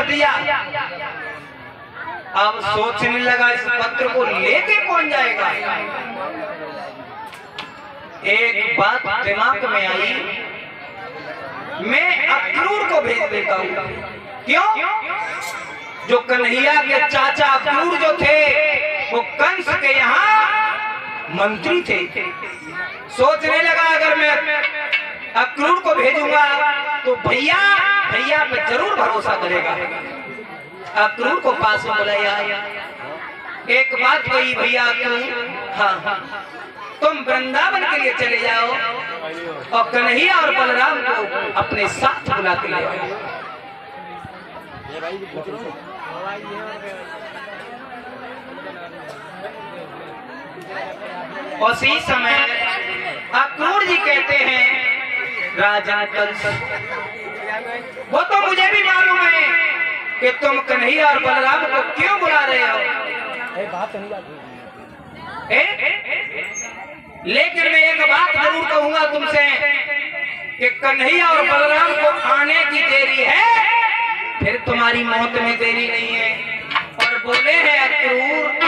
दिया। अब सोचने लगा इस पत्र को लेके कौन जाएगा। एक बात दिमाग में आई, मैं अक्रूर को भेज देता हूँ। क्यों? जो कन्हैया के चाचा अक्रूर जो थे वो कंस के यहाँ मंत्री थे। सोचने लगा अगर मैं अक्रूर को भेजूंगा तो भैया पे जरूर भरोसा करेगा। अक्रूर को पास में बुलाया। एक बात कही, भैया हाँ, तुम वृंदावन के लिए चले जाओ और कन्हैया और बलराम को अपने साथ बुला के ले आओ। उसी समय अक्रूर जी कहते हैं, राजा कंस, वो तो मुझे भी मालूम है कि तुम कन्हैया और बलराम को क्यों बुला रहे हो। लेकिन मैं एक बात जरूर कहूंगा तुमसे कि कन्हैया और बलराम को आने की देरी है, फिर तुम्हारी मौत में देरी नहीं है। और बोले हैं अक्रूर,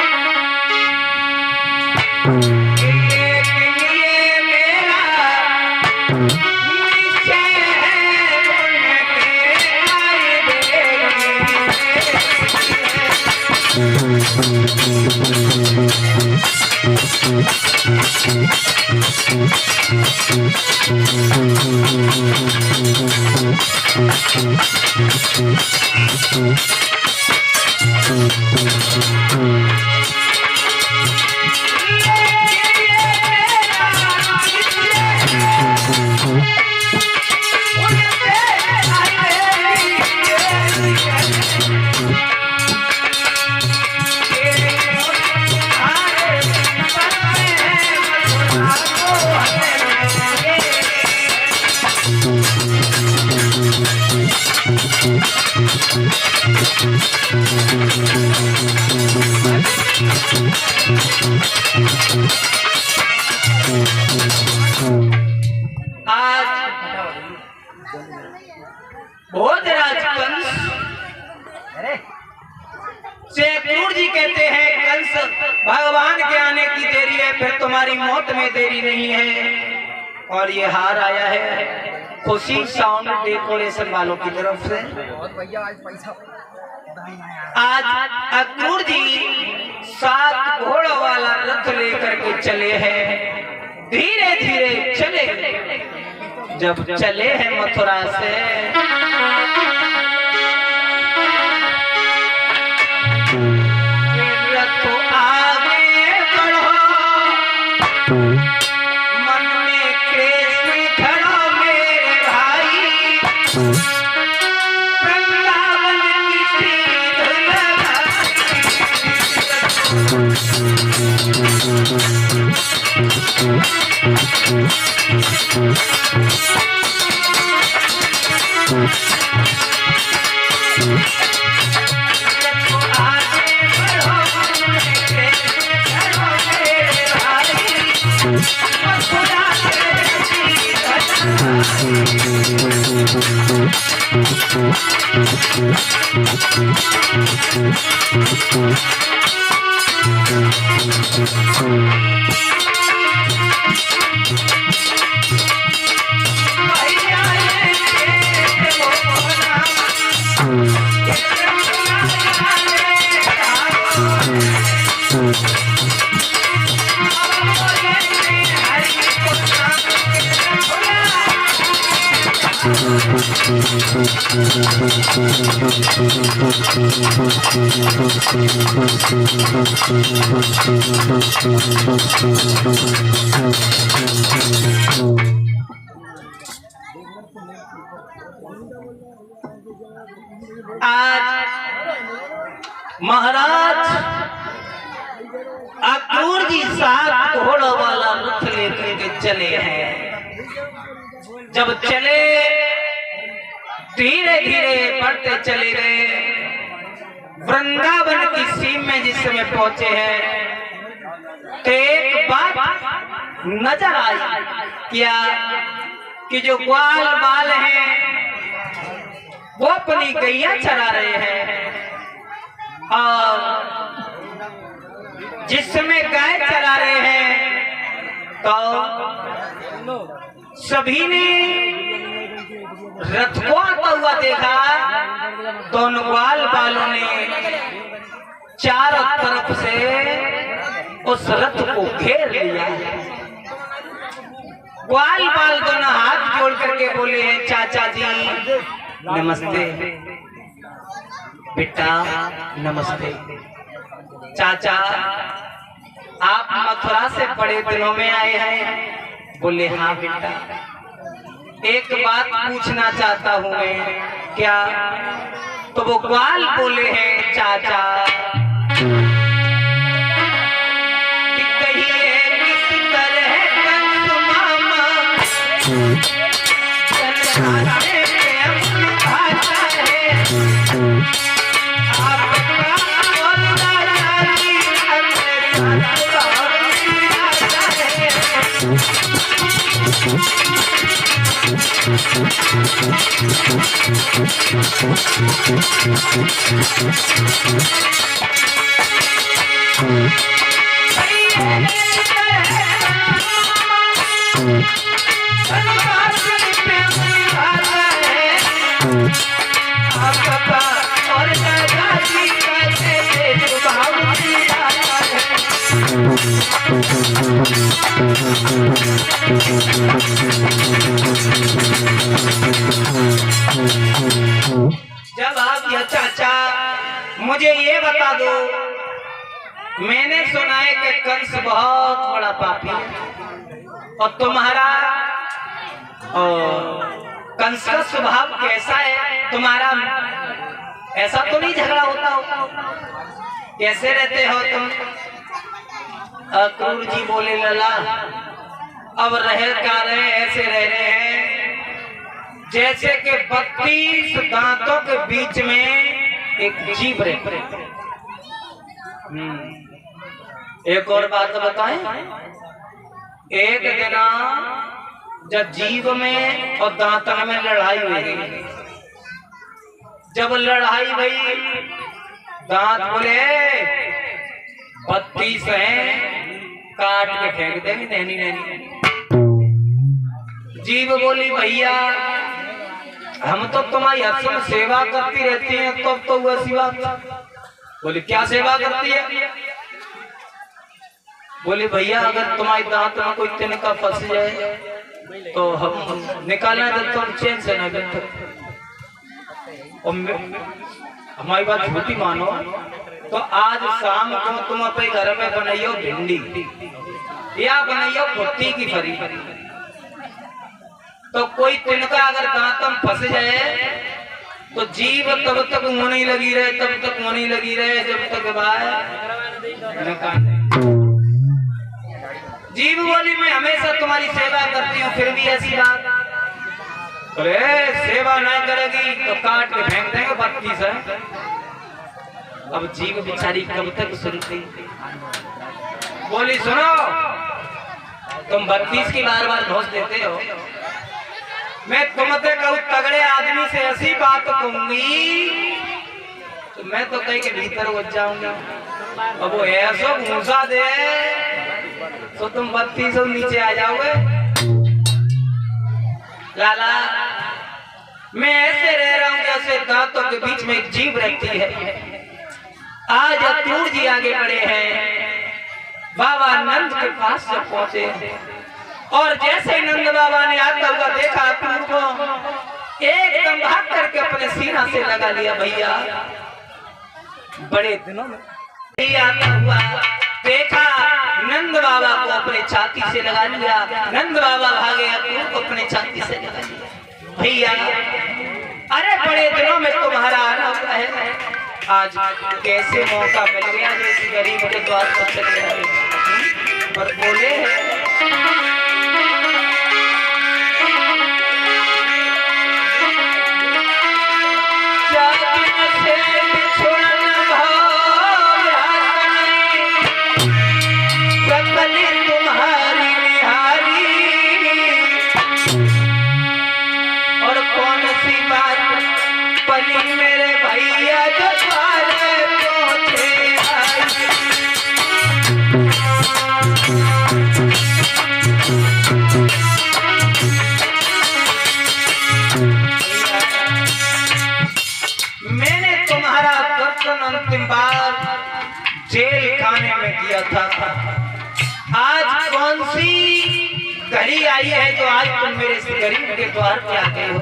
भोजराज कंस से अक्रूर जी कहते हैं, कंस, भगवान के आने की देरी है, फिर तुम्हारी मौत में देरी नहीं है। और ये हार आया है खुशी साउंड डेकोरेशन वालों की तरफ से। आज अक्रूर जी 7 घोड़ों वाला रथ लेकर के चले हैं, धीरे धीरे चले। जब चले हैं मथुरा से, रथ आगे बढ़ो, मन में कृष्ण खड़ो मेरे भाई, वृंदावन की सीध आज महाराज अक्रूर जी 7 घोड़ों वाला रथ लेकर के चले हैं। जब चले धीरे धीरे बढ़ते चले गए, वृंदावन की सीम में जिस समय पहुंचे हैं तो एक बात नजर आई, क्या कि जो ग्वाल बाल हैं वो अपनी गैया चरा रहे हैं और जिस समय गाय चरा रहे हैं तो सभी ने रथ को आता हुआ देखा तो उन ग्वाल बालों ने चारों तरफ से उस रथ को घेर लिया। ग्वाल बाल दोनों हाथ जोड़ करके बोले हैं चाचा जी नमस्ते, बेटा नमस्ते। चाचा आप मथुरा से बड़े दिनों में आए हैं? बोले हाँ बेटा। एक बात पूछना चाहता हूँ मैं, क्या? तो वो ग्वाल बोले हैं चाचा कि कहिए किस तरह कंस मामा जब आप यह चाचा मुझे ये बता दो, मैंने सुना है कि कंस बहुत बड़ा पापी है और तुम्हारा कंस का स्वभाव कैसा है? तुम्हारा ऐसा तो नहीं झगड़ा होता होगा? कैसे रहते हो तुम? अक्रूर जी बोले लला अब रह क्या रहे, ऐसे रह रहे हैं जैसे कि 32 दांतों के बीच में एक जीभ रहती। एक और बात बताएं, एक दिन जब जीभ में और दांतन में लड़ाई हुई, जब लड़ाई हुई दांत बोले 32 हैं, काट के फेंक देंगे नैनी नैनी। जीभ बोली भैया हम तो तुम्हारी हसन सेवा करती रहती हैं, तब तो वैसी बात। बोली क्या सेवा करती है? बोली भैया अगर तुम्हारी दांत में कोई तिनका फंस जाए तो हम निकालना तो तुम चैन से न बैठो। हमारी बात झूठी मानो तो आज शाम को तुम अपने घर में बनाइयो भिंडी या बनाइयो कुत्ती की फरी, तो कोई तिनका अगर दांतम फंस जाए तो जीभ तब तक मुंह लगी रहे, तब तक मुंह लगी रहे जब तक बाहर। जीभ बोली मैं हमेशा तुम्हारी सेवा करती हूँ, फिर भी ऐसी बात? अरे सेवा नहीं करेगी तो काट के फेंक देंगे 32 है। अब जीभ बेचारी कब तक सुनती? बोली सुनो तुम 32 की बार बार घोष देते हो, मैं तुमसे कहूँ तगड़े आदमी से ऐसी बात कहूंगी तो मैं तो कहीं के भीतर घुस जाऊंगा। अब वो ऐसा घूसा दे तो तुम 32 नीचे आ जाओगे। लाला मैं ऐसे रह रहा हूँ जैसे दांतों के बीच में एक जीभ रहती है। आज अक्रूर जी आगे बढ़े हैं, बाबा नंद के पास से पहुंचे और जैसे नंद बाबा ने आता हुआ देखा अक्रूर को, एकदम भाग करके अपने सीना से लगा लिया। भैया बड़े दिनों में आता हुआ देखा, नंद बाबा को अपने छाती से लगा लिया। नंद बाबा भागे अक्रूर को अपने छाती से लगा लिया। भैया अरे बड़े दिनों में तुम्हारा आना हुआ है, आज कैसे मौका मिल गया जो इस गरीब के द्वार पर चले आए। पर बोले तुम्हारी निहारी और कौन सी बात मैंने तुम्हारा दर्शन अंतिम बार जेल खाने में किया था। आज कौन सी घड़ी आई है जो आज तुम मेरे इस गरीब के द्वार पे आ गए हो?